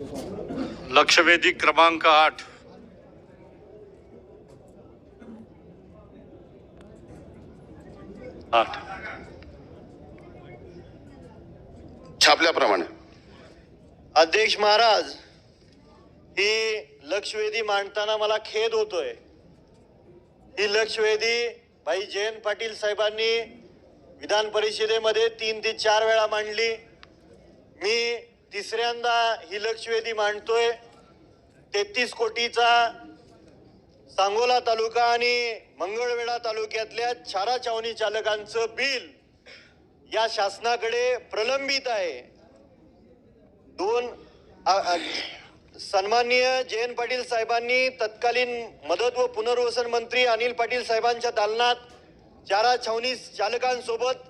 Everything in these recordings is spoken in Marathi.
लक्षवेधी क्रमांक 8 छापल्याप्रमाणे अध्यक्ष महाराज, ही लक्षवेधी मांडताना मला खेद होतोय. ही लक्षवेधी भाई जयंत पाटील साहेबांनी विधान परिषदेमध्ये 3 ते 4 वेळा मांडली. मी तिसऱ्यांदा ही लक्षवेधी मांडतोय. 33 कोटीचा सांगोला तालुका आणि मंगळवेढा तालुक्यातल्या चारा छावणी चालकांचं बिल या शासनाकडे प्रलंबित आहे. सन्माननीय जयंत पाटील साहेबांनी तत्कालीन मदत व पुनर्वसन मंत्री अनिल पाटील साहेबांच्या दालनात चारा छावणी चालकांसोबत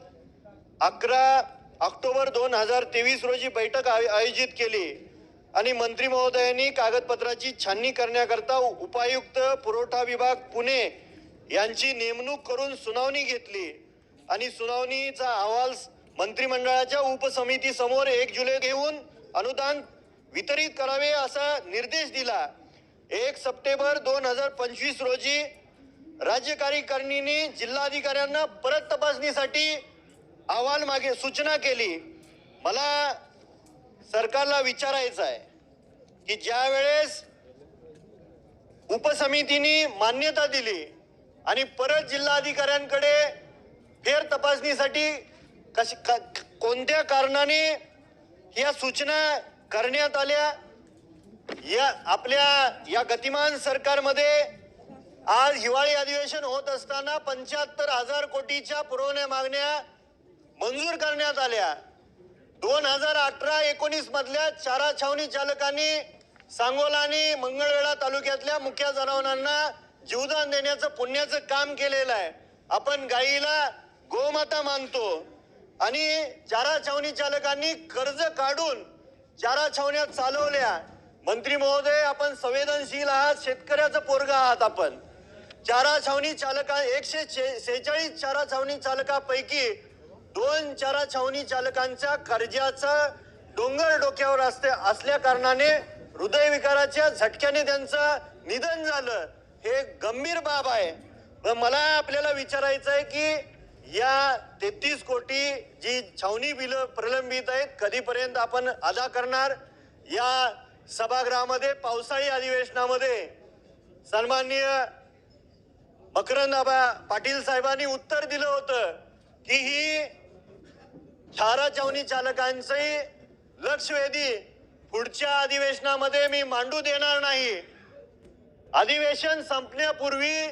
11 ऑक्टोबर 2023 रोजी बैठक आयोजित केली आणि मंत्री महोदयांनी कागदपत्राची छाननी करण्याकरता उपायुक्त पुरवठा विभाग पुणे यांची नेमणूक करून सुनावणी घेतली आणि सुनावणीचा अहवाल मंत्रिमंडळाच्या उपसमिती समोर 1 जुलै घेऊन अनुदान वितरित करावे असा निर्देश दिला. 1 सप्टेंबर 2025 रोजी राज्य कार्यकारिणीने जिल्हाधिकाऱ्यांना परत तपासणीसाठी अहवाल मागे सूचना केली. मला सरकारला विचारायचं आहे की ज्या वेळेस उपसमितीने मान्यता दिली आणि परत जिल्हाधिकाऱ्यांकडे फेर तपासणीसाठी कोणत्या कारणाने या सूचना करण्यात आल्या, या आपल्या या गतिमान सरकारमध्ये आज हिवाळी अधिवेशन होत असताना 75,000 कोटीच्या पुरवण्या मागण्या मंजूर करण्यात आल्या. 2018-19 मधल्या चारा छावणी चालकांनी सांगोला आणि मंगळवेढा तालुक्यातल्या मुख्य जनावरांना जीवदान देण्याचं पुण्याचं काम केलेलं आहे. आपण गाईला गोमाता मानतो आणि चारा छावणी चालकांनी कर्ज काढून चारा छावण्या चालवल्या. मंत्री महोदय, आपण संवेदनशील आहात, शेतकऱ्याचं पोरगा आहात. आपण चारा छावणी चालका 146 चारा छावणी चालकापैकी 2 चारा छावणी चालकांच्या कर्जाचा डोंगर डोक्यावर असल्या कारणाने हृदयविकाराच्या झटक्याने त्यांचं निधन झालं. हे गंभीर बाब आहे. मला आपल्याला विचारायचं आहे की या 33 कोटी जी छावणी बिल प्रलंबित आहेत कधीपर्यंत आपण अदा करणार. या सभागृहामध्ये पावसाळी अधिवेशनामध्ये सन्माननीय मकरंद पाटील साहेबांनी उत्तर दिलं होतं की ही चारा छावणी चालकांची लक्षवेधी पुढच्या अधिवेशनामध्ये मी मांडू देणार नाही. अधिवेशन संपण्यापूर्वी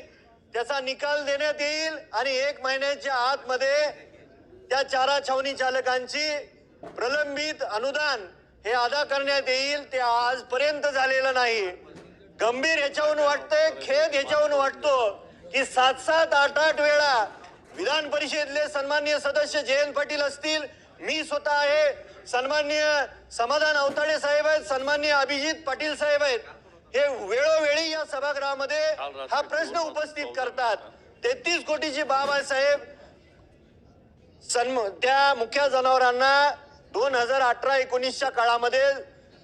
त्याचा निकाल देण्यात येईल आणि 1 महिन्याच्या आतमध्ये त्या चारा छावणी चालकांची प्रलंबित अनुदान हे अदा करण्यात येईल. ते आजपर्यंत झालेलं नाही. गंभीर ह्याच्यावरून वाटतंय, खेद ह्याच्यावरून वाटतो की 7-7, 8-8 वेळा विधान परिषदेतले सन्माननीय सदस्य जयंत पाटील असतील, मी स्वतः आहे, सन्माननीय समाधान अवताडे साहेब आहेत, सन्माननीय अभिजित पाटील साहेब आहेत, हे वेळोवेळी या सभागृहामध्ये हा प्रश्न उपस्थित करतात. 33 कोटीची बाब आहे साहेब. त्या मुख्य जनावरांना 2018-19च्या काळामध्ये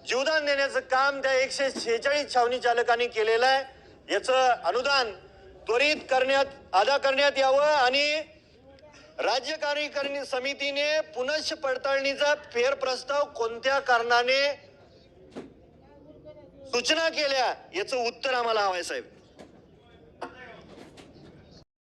जीवदान देण्याचं काम त्या 146 छावणी चालकांनी केलेलं आहे. याचं अनुदान त्वरित अदा करण्यात यावं आणि राज्य कार्यकारिणी समितीने पुनश्च पडताळणीचा फेरप्रस्ताव कोणत्या कारणाने सूचना केल्या याचं उत्तर आम्हाला हवंय साहेब.